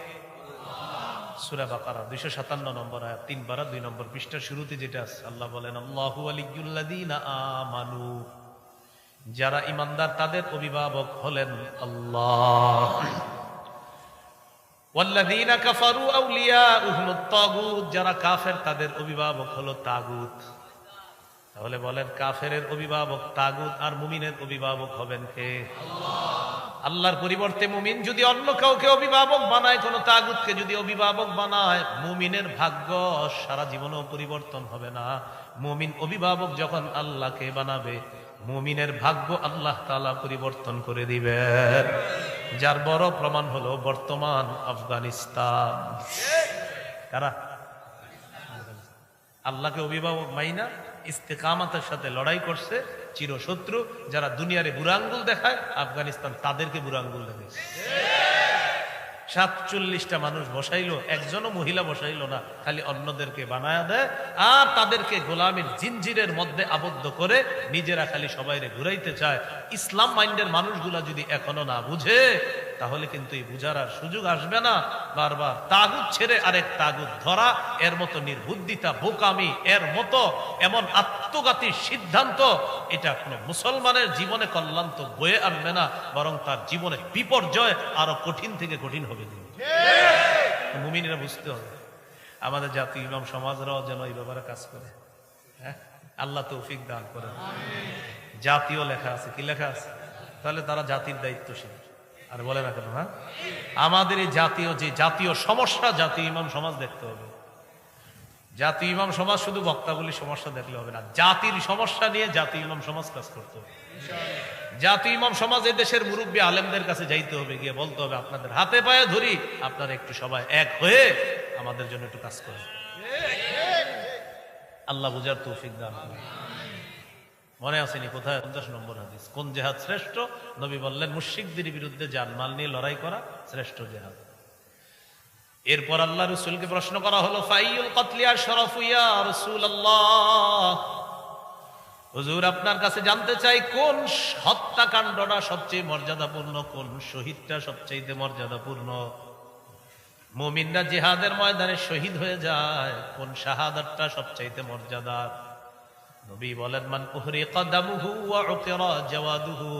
সূরা বাকারা 257 নম্বর আয়াত, 3 পারা 2 নম্বর পৃষ্ঠার শুরুতে যেটা আছে, আল্লাহ বলেন, আল্লাহু ওয়ালিয়্যুল্লাযীনা আমানু, যারা ঈমানদার তাদের অভিভাবক হলেন আল্লাহ। ওয়াল্লাযীনা কাফারু আউলিয়াউহুমুত তাগুত, যারা কাফের তাদের অভিভাবক হলো তাগুত। তাহলে বলেন, কাফেরের অভিভাবক তাগুত আর মুমিনের অভিভাবক হবেন কে? আল্লাহ। আল্লাহর পরিবর্তে মুমিন যদি অন্য কাউকে অভিভাবক বানায়, কোন তাগুতকে যদি অভিভাবক বানায়, মুমিনের ভাগ্য সারা জীবনেও পরিবর্তন হবে না। মুমিন অভিভাবক যখন আল্লাহকে বানাবে, মুমিনের ভাগ্য আল্লাহ তাআলা পরিবর্তন করে দিবেন। যার বড় প্রমাণ হলো বর্তমান আফগানিস্তান। কারা আল্লাহকে অভিভাবক মাইনা ইস্তেকামাতের সাথে লড়াই করছে, চিরশত্রু, যারা দুনিয়ারে বুড়া আঙ্গুল দেখায়, আফগানিস্তান তাদেরকে বুড়া আঙ্গুল দেখাইছে। 47টা মানুষ বসাইলো, একজনও মহিলা বসাইলো না, খালি অন্যদেরকে বানায়া দেয় আর তাদেরকে গোলামীর জিনজিরের মধ্যে আবদ্ধ করে নিজেরা খালি সবাইরে ঘুরাইতে চায়। ইসলাম মাইন্ডের মানুষগুলা যদি এখনো না বুঝে, তাহলে কিন্তু এই বুঝার আর সুযোগ আসবে না। বারবার তাগুত ছেড়ে আরেক তাগুত ধরা, এর মতো নির্বুদ্ধিতা, বোকামি, এর মতো এমন আত্মঘাতী সিদ্ধান্ত, এটা কোনো মুসলমানের জীবনে কল্যাণ তো বয়ে আনবে না, বরং তার জীবনে বিপর্যয় আরো কঠিন থেকে কঠিন হবে। মুমিনেরা বুঝতে হবে, আমাদের জাতীয় ইমাম সমাজরাও যেন এই ব্যাপারে কাজ করে। হ্যাঁ, আল্লাহ তৌফিক দান করেন। জাতীয় লেখা আছে, কি লেখা আছে? তাহলে তারা জাতির দায়িত্বশীল। আর বলে না কেন? হ্যাঁ, আমাদের এই জাতীয় যে জাতীয় সমস্যা, জাতীয় ইমাম সমাজ দেখতে হবে। জাতীয় ইমাম সমাজ শুধু বক্তাগুলির সমস্যা দেখলে হবে না, জাতির সমস্যা নিয়ে জাতীয় ইমাম সমাজ কাজ করতে হবে। জাতীয় ইমাম সমাজ এই দেশের মুরব্বী আলেমদের কাছে যাইতে হবে, গিয়ে বলতে হবে আপনাদের হাতে পায়ে ধরি, আপনারা একটু সবাই এক হয়ে আমাদের জন্য একটু কাজ করেন। আল্লাহ বুঝার তৌফিক দান করুন। মনে আসেনি কোথায় 50 নম্বর হাদিস, কোন জেহাদ শ্রেষ্ঠ? নবী বললেন মুশরিকদের বিরুদ্ধে জানমাল নিয়ে লড়াই করা শ্রেষ্ঠ জেহাদ। এরপর আল্লাহ রাসূলকে প্রশ্ন করা হলো ফাইয়ুল কতলি আশরাফু ইয়া রাসূলুল্লাহ, হুজুর আপনার কাছে জানতে চাই কোন হত্যাকাণ্ডটা সবচেয়ে মর্যাদাপূর্ণ, কোন শহীদটা সবচেয়ে মর্যাদাপূর্ণ? মুমিনরা জিহাদের ময়দানে শহীদ হয়ে যায়, কোন শাহাদাতটা সবচেয়ে মর্যাদার? নবী বলেন মান উহরিকা দামুহু ওয়া উকিরা জাওয়াদুহু,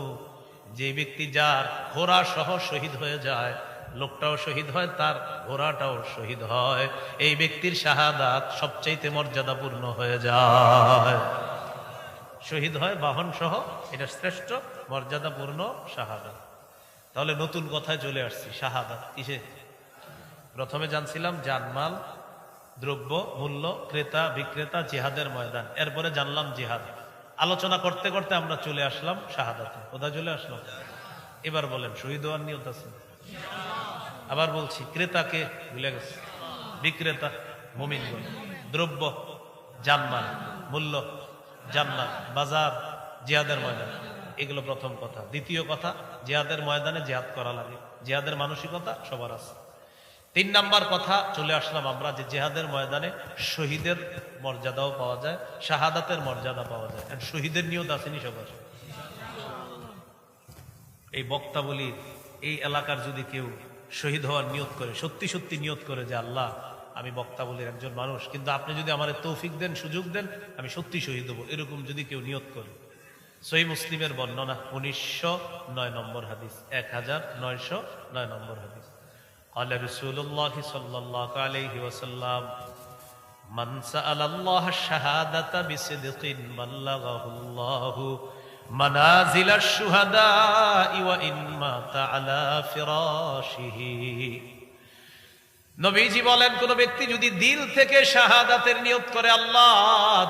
যে ব্যক্তি যার ঘোড়া সহ শহীদ হয়ে যায়, লোকটাও শহীদ হয়, তার ঘোড়াটাও শহীদ হয়, এই ব্যক্তির শাহাদাত সবচেয়ে মর্যাদাপূর্ণ হয়ে যায়। শহীদ হয় বাহন সহ, এটা শ্রেষ্ঠ মর্যাদাপূর্ণ শাহাদাত। তাহলে নতুন কথায় চলে আসছি, শাহাদাত কিসে? প্রথমে জানছিলাম জানমাল, দ্রব্য মূল্য, ক্রেতা বিক্রেতা, জিহাদের ময়দান। এরপরে জানলাম জিহাদ। আলোচনা করতে করতে আমরা চলে আসলাম শাহাদাতে। কোথায় চলে আসলাম? এবার বলেন শহীদ হওয়ার নিয়ত আছে? আবার বলছি, ক্রেতাকে ভুলে গেছে, বিক্রেতা মুমিন, দ্রব্য জানমাল, মূল্য জান্নাত, বাজার, জিহাদের ময়দান, এগুলো প্রথম কথা। দ্বিতীয় কথা, জিহাদের ময়দানে জিহাদ করা লাগে, জিহাদের মানসিকতা সবার আছে। 3 নাম্বার কথা চলে আসলাম আমরা, যে জিহাদের ময়দানে শহীদের মর্যাদাও পাওয়া যায়, শাহাদাতের মর্যাদা পাওয়া যায়। শহীদের নিয়ত আসেনি সবার? এই বক্তাবলীর এই এলাকার যদি কেউ শহীদ হওয়ার নিয়ত করে, সত্যি সত্যি নিয়ত করে যে আল্লাহ আমি বক্তাবলীর একজন মানুষ, কিন্তু আপনি যদি আমার তৌফিক দেন, সুযোগ দেন, আমি সত্যি শহীদ হবো, এরকম যদি কেউ নিয়ত করে, সহিহ মুসলিমের বর্ণনা 1909 নম্বর হাদিস, 1909 নম্বর হাদিস। قال رسول الله صلى الله عليه وسلم من سأل الله الشهادة بصدق بلغه الله منازل الشهداء وإن مات على فراشه। নবীজি বলেন, কোন ব্যক্তি যদি দিল থেকে শাহাদাতের নিয়ত করে, আল্লাহ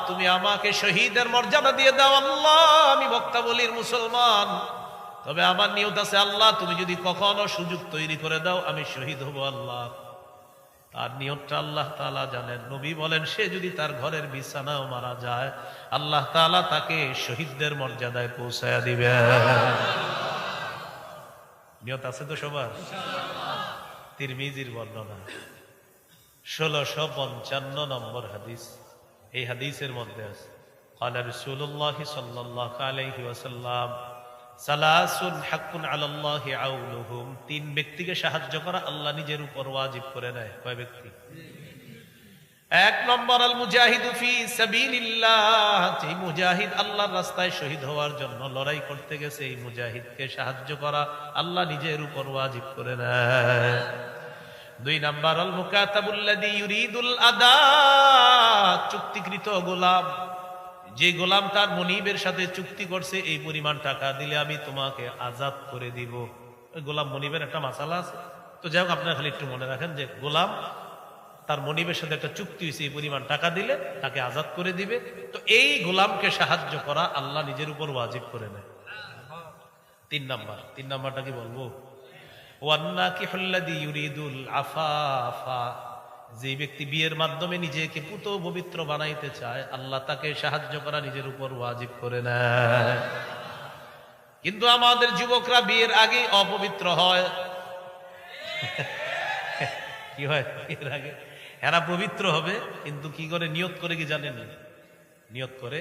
তুমি আমাকে শহীদের মর্যাদা দিয়ে দাও, আল্লাহ আমি বক্তাবলীর মুসলমান, তবে আমার নিয়ত আছে আল্লাহ তুমি যদি কখনো সুযোগ তৈরি করে দাও আমি শহীদ হব, আল্লাহ তার নিয়তটা আল্লাহ তাআলা জানেন। নবী বলেন, সে যদি তার ঘরের বিছানাও মারা যায়, আল্লাহ তাআলা তাকে শহীদদের মর্যাদায় পৌঁছায়া দিবেন। নিয়ত আছে তো সবার? তিরমিজির বর্ণনা 1655 নম্বর হাদিস। এই হাদিসের মধ্যে আছে قال رسول الله صلى الله عليه وسلم সালাসুন হাক্কুন আলাল্লাহি আউনুহুম, 3 ব্যক্তিকে সাহায্য করা আল্লাহ নিজের উপর ওয়াজিব করে নেয়। কয় ব্যক্তি? 1 নম্বর আল মুজাহিদু ফি সাবিলিল্লাহ, যে মুজাহিদ আল্লাহর রাস্তায় শহীদ হওয়ার জন্য লড়াই করতে গেছে, এই মুজাহিদকে সাহায্য করা আল্লাহ নিজের উপর ওয়াজিব করে নেয়। 2 নম্বর আল মুকাতাবুল্লাযী ইউরিদুল আদা, চুক্তিকৃত গোলাম, যে গোলাম তার মনিবের সাথে চুক্তি করছে, এই পরিমাণ টাকা দিলে আমি তোমাকে আজাদ করে দিব। ওই গোলাম মনিবের একটা মাসালা আছে, তো যাই হোক আপনারা খালি একটু মনে রাখেন যে গোলাম তার মনিবের সাথে একটা চুক্তি হয়েছে, এই পরিমাণ টাকা দিলে তাকে আজাদ করে দিবে। তো এই গোলামকে সাহায্য করা আল্লাহ নিজের উপর ওয়াজিব করে নেয়। 3 নাম্বারটা কি বলবো? ওয়ান্নাকিহুল্লাযী ইউরিদুল আফাফা, যে ব্যক্তি বিয়ের মাধ্যমে নিজেকে পুত পবিত্র বানাইতে চায়, আল্লাহ তাকে সাহায্য করা নিজের উপর ওয়াজিব করে নেয়। কিন্তু আমাদের যুবকরা বিয়ের আগে অপবিত্র হয়। কি হয়? বিয়ের আগে এরা পবিত্র হবে, কিন্তু কি করে? নিয়ত করে, কি জানেন? নিয়ত করে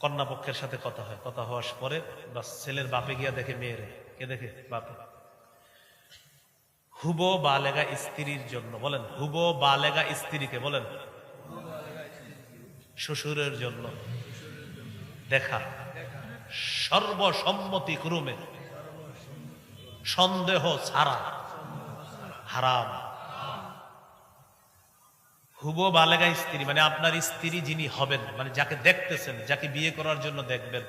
কন্যা পক্ষের সাথে কথা হয়, কথা হওয়ার পরে বাস ছেলের বাপে গিয়া দেখে মেয়েরে, কে দেখে? বাপে। হুবো বালেগা স্ত্রীর জন্য, বলেন হুবো বালেগা স্ত্রীকে, বলেন শ্বশুরের জন্য দেখা সর্বসম্মতি ক্রমে, সন্দেহ ছাড়া হারাম। হুবো বালেগা স্ত্রী মানে আপনার স্ত্রী যিনি হবেন, মানে যাকে দেখতেছেন, যাকে বিয়ে করার জন্য দেখবেন,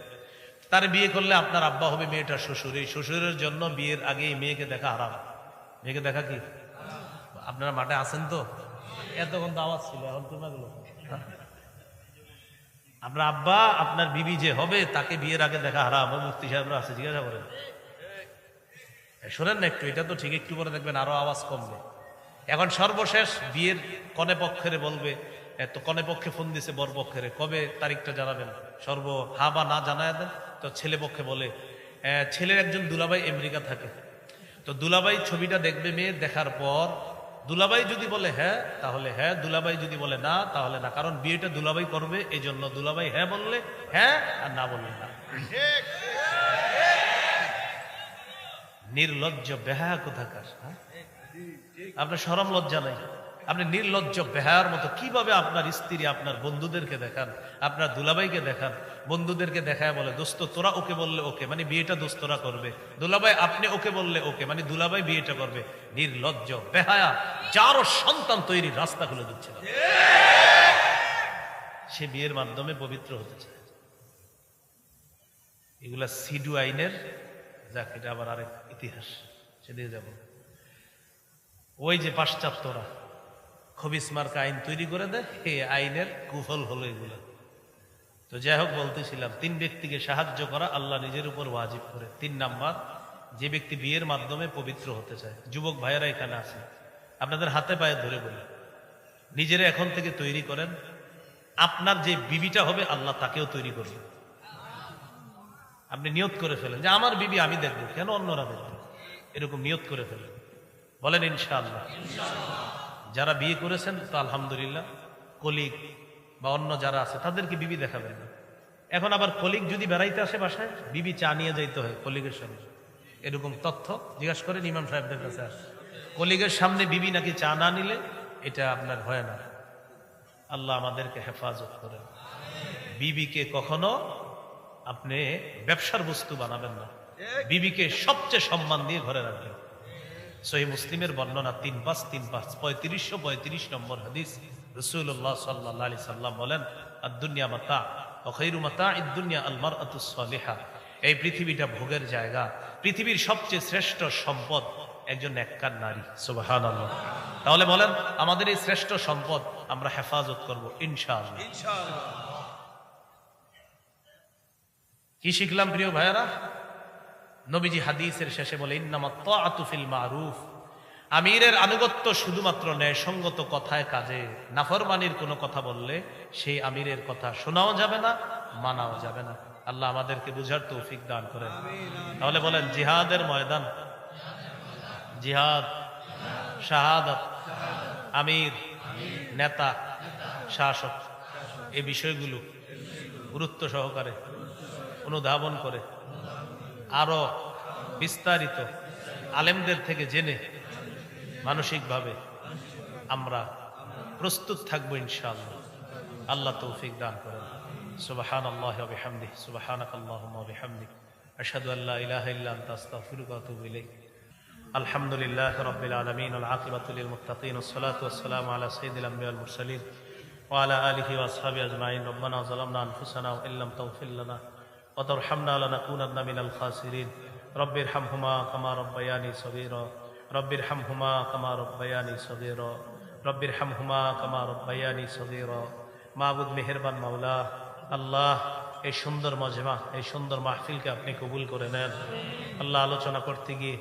তার বিয়ে করলে আপনার আব্বা হবে মেয়েটার শ্বশুর। এই শ্বশুরের জন্য বিয়ের আগে মেয়েকে দেখা হারাম। মেয়েকে দেখা কি? আপনারা মাঠে আছেন তো? এতক্ষণ তো আওয়াজ ছিল, এখন তোমার গুলো। আপনার আব্বা আপনার বিবি যে হবে তাকে বিয়ের আগে দেখা হারাম, মুফতি সাহেবরা আছে, জিজ্ঞাসা করেন। শোনেন না একটু, এটা তো ঠিক, একটু পরে দেখবেন আরো আওয়াজ কমবে। এখন সর্বশেষ বিয়ের কনে পক্ষের বলবে, তো কনে পক্ষে ফোন দিছে বর পক্ষের, কবে তারিখটা জানাবেন, হা বা না জানায় দেন। তো ছেলে পক্ষে বলে, ছেলের একজন দুলাভাই আমেরিকা থাকে, তো দুলাভাই ছবিটা দেখবে, মেয়ে দেখার পর দুলাভাই যদি বলে হ্যাঁ তাহলে হ্যাঁ, দুলাভাই যদি বলে না তাহলে না, কারণ বিয়েটা দুলাভাই করবে, এই জন্য দুলাভাই হ্যাঁ বললে হ্যাঁ আর না বললে না। নির্লজ্জ বেহায়া কোথাকার, আপনার শরম লজ্জা নাই? আপনি নির্লজ্জ বেহায়ার মতো কিভাবে আপনার স্ত্রী আপনার বন্ধুদেরকে দেখান, আপনার দুলাভাইকে দেখান, বন্ধুদেরকে দেখায় বলে দোস্ত তোরা ওকে বললে ওকে, মানে বিয়েটা দোস্তরা করবে, দুলাভাই আপনি ওকে বললে ওকে, মানে দুলাভাই বিয়েটা করবে। নির্লজ্জ বেহায়া, যারও সন্তান তৈরির রাস্তা খুলে দিচ্ছে না, সে বিয়ের মাধ্যমে পবিত্র হতে চায়। এগুলা সিডু আইনের, যাক এটা আবার আরেক ইতিহাস, সেদিকে যাব। ওই যে পাশ্চাত্যরা খবিস মার্কা আইন তৈরি করে দেয়, এই আইনের কুফল হলো এগুলো। তো যাই হোক, বলতেছিলাম 3 ব্যক্তিকে সাহায্য করা আল্লাহ নিজের উপর ওয়াজিব করে। 3 নাম্বার, যে ব্যক্তি বিয়ের মাধ্যমে পবিত্র হতে চায়। যুবক ভাইয়েরা এখানে আছে, আপনাদের হাতে পায়ে ধরে বলি, নিজেরা এখন থেকে তৈরি করেন, আপনার যে বিবিটা হবে আল্লাহ তাকেও তৈরি করবে। আপনি নিয়ত করে ফেলেন যে আমার বিবি আমি দেখবো, কেন অন্যরা দেখবে, এরকম নিয়ত করে ফেলেন, বলেন ইনশাআল্লাহ। যারা বিয়ে করেছেন তো আলহামদুলিল্লাহ, কলিগ বা অন্য যারা আছে তাদেরকে বিবি দেখাবেন না। এখন আবার কলিগ যদি বেড়াইতে আসে বাসায়, বিবি চা নিয়ে যাইতে হয় কলিগের সঙ্গে, এরকম তথ্য জিজ্ঞাসা করেন ইমাম সাহেবদের কাছে আসে। কলিগের সামনে বিবি নাকি চা না নিলে এটা আপনার হয় না। আল্লাহ আমাদেরকে হেফাজত করেন। বিবিকে কখনো আপনি ব্যবসার বস্তু বানাবেন না, বিবিকে সবচেয়ে সম্মান দিয়ে ঘরে রাখবেন। সহিহ মুসলিমের বর্ণনা 3535 নম্বর হাদিস, রাসূলুল্লাহ সাল্লাল্লাহু আলাইহি সাল্লাম বলেন, আদ-দুনিয়া মাতা ওয়া খায়রু মাতা'id দুনিয়া আল মারআতুস সালিহা। এই পৃথিবীটা ভোগের জায়গা, পৃথিবীর সবচেয়ে শ্রেষ্ঠ সম্পদ একজন নেককার নারী। সুবহানাল্লাহ। তাহলে বলেন, আমাদের এই শ্রেষ্ঠ সম্পদ আমরা হেফাজত করব ইনশাআল্লাহ। কি শিখলাম প্রিয় ভাইয়েরা? নবীজি হাদিসের শেষে বলে, ইন্নামাত তাআতু ফিল মারুফ, আমিরের আনুগত্য শুধুমাত্র ন্যায়সঙ্গত কথায় কাজে। নাফরমানির কোনো কথা বললে সেই আমিরের কথা শোনাও যাবে না, মানাও যাবে না। আল্লাহ আমাদেরকে বুঝার তৌফিক দান করেন। তাহলে বলেন, জিহাদের ময়দান, জিহাদ, শাহাদাত, আমির, নেতা, শাসক, এই বিষয়গুলো গুরুত্ব সহকারে অনুধাবন করে আরো বিস্তারিত আলেমদের থেকে জেনে মানসিকভাবে আমরা প্রস্তুত থাকবো ইনশাআল্লাহ। আল্লাহ তৌফিক দান করেন। সুবহানাল্লাহি ওয়া বিহামদিহি, সুবহানাকাল্লাহুম্মা ওয়া বিহামদিক, আশহাদু আল্লা ইলাহা ইল্লা আনতা, আস্তাগফিরুকা ওয়া আতুবু ইলাইক। আলহামদুলিল্লাহি রাব্বিল আলামিন, ওয়াল আকিবাতু লিল মুত্তাকিন, ওয়াসসালাতু ওয়াসসালামু আলা সাইয়্যিদিল আমবিয়া ওয়াল মুরসালিন ওয়া আলা আলিহি ওয়া আসহাবিহি আজমাইন। রব্বানা যালামনা আনফুসানা ওয়া ইল্লাম তাগফির লানা ওয়া তারহামনা লানাকুনান্না মিনাল খাসিরিন। রব্বিরহামহুমা কামা রাব্বায়ানি সগীরা, রব্বিরহামহুমা কামা রাব্বায়ানি সগীরা, রব্বিরহামহুমা কামা রাব্বায়ানি সগীরা। মাবুদ মেহেরবান মাওলা, আল্লাহ এই সুন্দর মজমা, এই সুন্দর মাহফিলকে আপনি কবুল করে নেন। আল্লাহ, আলোচনা করতে গিয়ে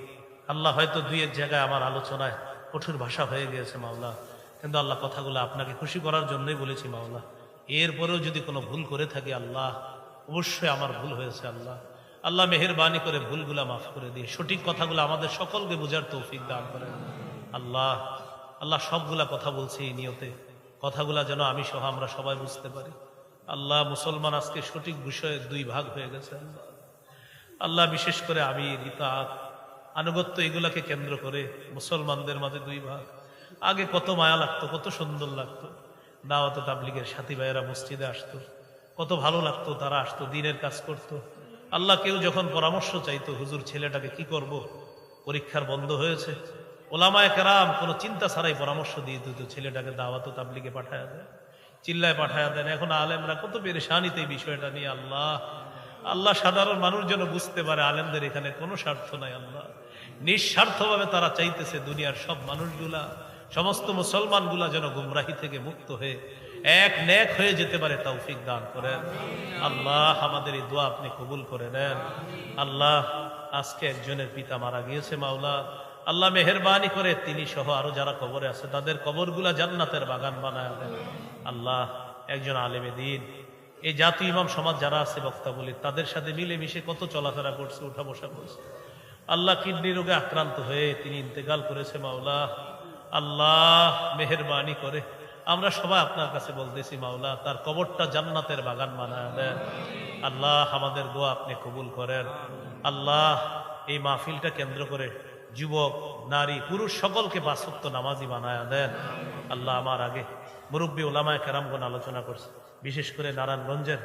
আল্লাহ হয়তো 2-1 জায়গায় আমার আলোচনায় কঠোর ভাষা হয়ে গিয়েছে মাওলা, কিন্তু আল্লাহ কথাগুলো আপনাকে খুশি করার জন্যই বলেছি মাওলা। এরপরেও যদি কোনো ভুল করে থাকি আল্লাহ, অবশ্যই আমার ভুল হয়েছে আল্লাহ। আল্লাহ মেহেরবানি করে ভুলগুলা মাফ করে দিয়ে সঠিক কথাগুলো আমাদের সকলকে বোঝার তৌফিক দান করেন আল্লাহ। আল্লাহ সবগুলা কথা বলছি এই নিয়তে, কথাগুলা যেন আমি সহ আমরা সবাই বুঝতে পারি। আল্লাহ, মুসলমান আজকে সঠিক বিষয়ে 2 ভাগ হয়ে গেছে আল্লাহ। আল্লাহ, বিশেষ করে আমি ইতাআত, আনুগত্য, এগুলাকে কেন্দ্র করে মুসলমানদের মাঝে 2 ভাগ। আগে কত মায়া লাগতো, কত সুন্দর লাগতো, দাওয়াত তাবলীগের সাথী ভাইয়েরা মসজিদে আসতো, কত ভালো লাগতো, তারা আসতো, দ্বীনের কাজ করতো। আল্লাহ, কেউ যখন পরামর্শ চাইতো, হুজুর ছেলেটাকে কি করব, পরীক্ষার বন্ধ হয়েছে, ওলামায়ে কেরাম কোনো চিন্তা ছাড়াই পরামর্শ দিয়ে দিত, ছেলেটাকে দাওয়াত তাবলীগে পাঠায়া দেয়, চিল্লায় পাঠায়া দেন। এখন আলেমরা কত পেরেশানিতে এই বিষয়টা নিয়ে। আল্লাহ, আল্লাহ সাধারণ মানুষ যেন বুঝতে পারে আলেমদের এখানে কোনো স্বার্থ নাই আল্লাহ, নিঃস্বার্থভাবে তারা চাইতেছে দুনিয়ার সব মানুষগুলা সমস্ত মুসলমানগুলা যেন গুমরাহি থেকে মুক্ত হয়ে এক নেক হয়ে যেতে পারে তৌফিক দান করেন। আল্লাহ আমাদের এই দোয়া আপনি কবুল করে নেন। আল্লাহ আজকে একজনের পিতা মারা গিয়েছে মাওলা, আল্লাহ মেহেরবানি করে তিনি সহ আরো যারা কবরে আছে তাদের কবরগুলা জান্নাতের বাগান বানায় দেন। আল্লাহ একজন আলেমে দিন, এই জাতীয় ইমাম সমাজ যারা আছে বক্তা বলি তাদের সাথে মিলেমিশে কত চলাফেরা করছে, উঠা বসা করছে। আল্লাহ কিডনি রোগে আক্রান্ত হয়ে তিনি ইন্তেকাল করেছে মাওলা। আল্লাহ মেহেরবানি করে আমরা সবাই আপনার কাছে বলতেছি মাওলা তার কবরটা জান্নাতের বাগান বানায় দেন। আল্লাহ আমাদের দোয়া আপনি কবুল করেন। আল্লাহ এই মাহফিলটা কেন্দ্র করে যুবক নারী পুরুষ সকলকে পাঁচ ওয়াক্ত নামাজি বানায় দেন। আল্লাহ আমার আগে মুরব্বী ওলামায়ে কেরামগণ আলোচনা করছে, বিশেষ করে নারায়ণগঞ্জের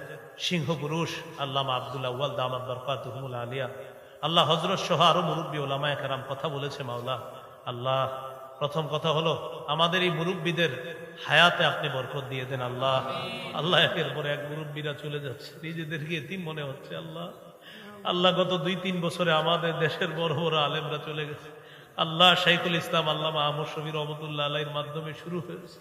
সিংহ পুরুষ আল্লামা আব্দুল আউয়াল দামাত বরকাতুহুল আলিয়া, আল্লাহ হযরত সহ আরো মুরব্বী ওলামায়ে কেরাম কথা বলেছে মাওলা। আল্লাহ প্রথম কথা হলো আমাদের এই মুরব্বীদের হায়াতে আপনি বরকত দিয়ে দেন। আল্লাহ আল্লাহ একের পর এক মুরব্বীরা চলে যাচ্ছে, নিজেদেরকে এতিম মনে হচ্ছে। আল্লাহ আল্লাহ গত 2-3 বছরে আমাদের দেশের বড় বড় আলেমরা চলে গেছে। আল্লাহ শাইখুল ইসলাম আল্লামা আহমদ শফি রহমতুল্লাহ আলাইহির মাধ্যমে শুরু হয়েছে,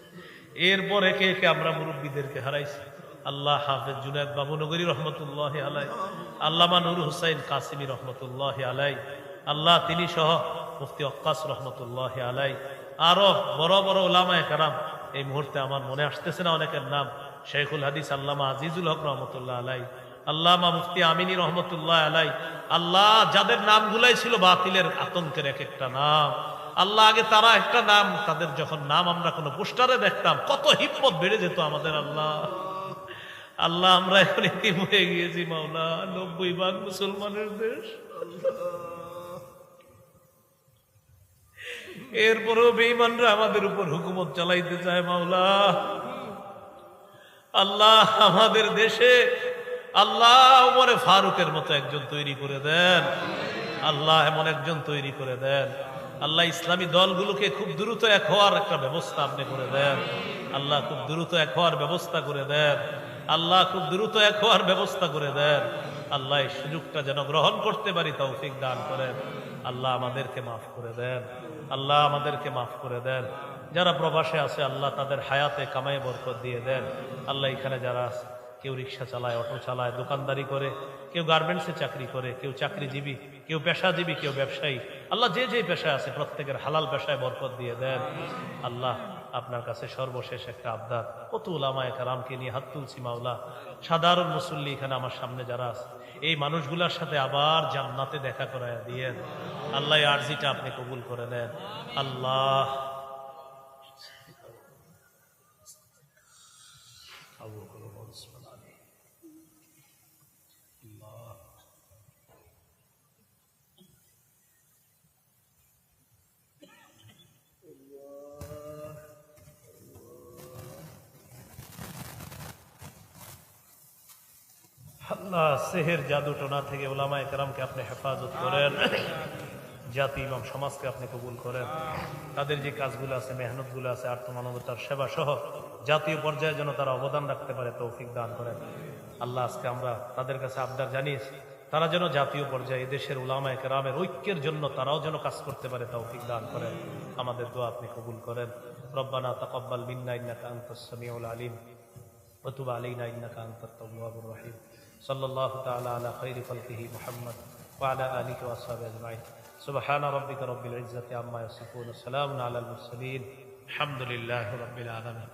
এরপর একে একে আমরা মুরব্বীদেরকে হারাইছি। আল্লাহ হাফেজ জুনায়েদ বাবুনগরী রহমতুল্লাহ আলাই, আল্লামা নূর হুসাইন কাসিমি রহমতুল্লাহ আলাই, আল্লাহ তিনি সহ মুফতি ওয়াক্কাস রহমতুল্লাহ আলাই, আরো বড় বড় ওলামায়ে কেরাম এই মুহূর্তে আমার মনে আসতেছে না অনেকের নাম, শেখুল হাদিস আল্লামা আজিজুল হক রহমতুল্লাহ আলাই, আল্লামা মুফতি আমিনী রহমতুল্লাহ আলাই। আল্লাহ যাদের নামগুলাই ছিল বাতিলের আতঙ্কের এক একটা নাম, আল্লাহ আগে তারা একটা নাম, তাদের যখন নাম আমরা কোনো পোস্টারে দেখতাম কত হিম্মত বেড়ে যেত আমাদের। আল্লাহ আল্লাহ আমরা এখন এতিম হয়ে গিয়েছি মাওলা, 90% মুসলমানের দেশ। এরপরেও বেঈমানরা আমাদের উপর হুকুমত চালাইতে চায় মাওলা। আল্লাহ আমাদের দেশে আল্লাহ ওমরে ফারুকের মতো একজন তৈরি করে দেন। আল্লাহ এমন একজন তৈরি করে দেন। আল্লাহ ইসলামী দলগুলোকে খুব দ্রুত এক হওয়ার একটা ব্যবস্থা আপনি করে দেন। আল্লাহ খুব দ্রুত এক হওয়ার ব্যবস্থা করে দেন। আল্লাহ খুব দ্রুত এক হওয়ার ব্যবস্থা করে দেন। আল্লাহ এই সুযোগটা যেন গ্রহণ করতে পারি তৌফিক দান করেন। আল্লাহ আমাদেরকে মাফ করে দেন। আল্লাহ আমাদেরকে মাফ করে দেন। যারা প্রবাসে আছে আল্লাহ তাদের হায়াতে কামাই বরকত দিয়ে দেন। আল্লাহ এখানে যারা আছে, কেউ রিক্সা চালায়, অটো চালায়, দোকানদারি করে, কেউ গার্মেন্টসে চাকরি করে, কেউ চাকরিজীবী, কেউ পেশাজীবী, কেউ ব্যবসায়ী, আল্লাহ যে যে পেশায় আছে প্রত্যেকের হালাল পেশায় বরকত দিয়ে দেন। আল্লাহ আপনার কাছে সর্বশেষ একটা আবদার, কত উলামায়ে কেরামকে নিয়ে হাত তুলছি মাওলা, সাধারণ মুসল্লি এখানে আমার সামনে যারা আছে এই মানুষগুলার সাথে আবার জান্নাতে দেখা করায় দিয়েন। আল্লাহ এই আরজিটা আপনি কবুল করে নেন। আল্লাহ আল্লাহ সেহের জাদু টোনা থেকে উলামায়ে কেরামকে আপনি হেফাজত করেন, জাতি এবং সমাজকে আপনি কবুল করেন। তাদের যে কাজগুলো আছে, মেহনতগুলো আছে, আত্মমানবতার সেবা সহ জাতীয় পর্যায়ে যেন তারা অবদান রাখতে পারে তৌফিক দান করেন। আল্লাহ আজকে আমরা তাদের কাছে আবদার জানিয়েছি, তারা যেন জাতীয় পর্যায়ে দেশের উলামায়ে কেরামের ঐক্যের জন্য তারাও যেন কাজ করতে পারে তৌফিক দান করেন। আমাদের দোয়া আপনি কবুল করেন। রব্বানা তাকাব্বাল মিন্না ইন্নাকা আনতাস সামিউল আলিম ওয়া তুব আলাইনা ইন্নাকা আনতাত তাওয়াবুর রহিম। সাল্লাল্লাহু তাআলা আলা খাইরি খালকিহি মুহাম্মদ ওয়া আলা আলিহি ওয়া আসহাবিহি আজমাইন। সুবহানা রাব্বিকা রাব্বিল ইজ্জাতি আম্মা ইয়াসিফুন ওয়া সালামুন আলাল মুরসালিন। আলহামদুলিল্লাহি রাব্বিল আলামিন।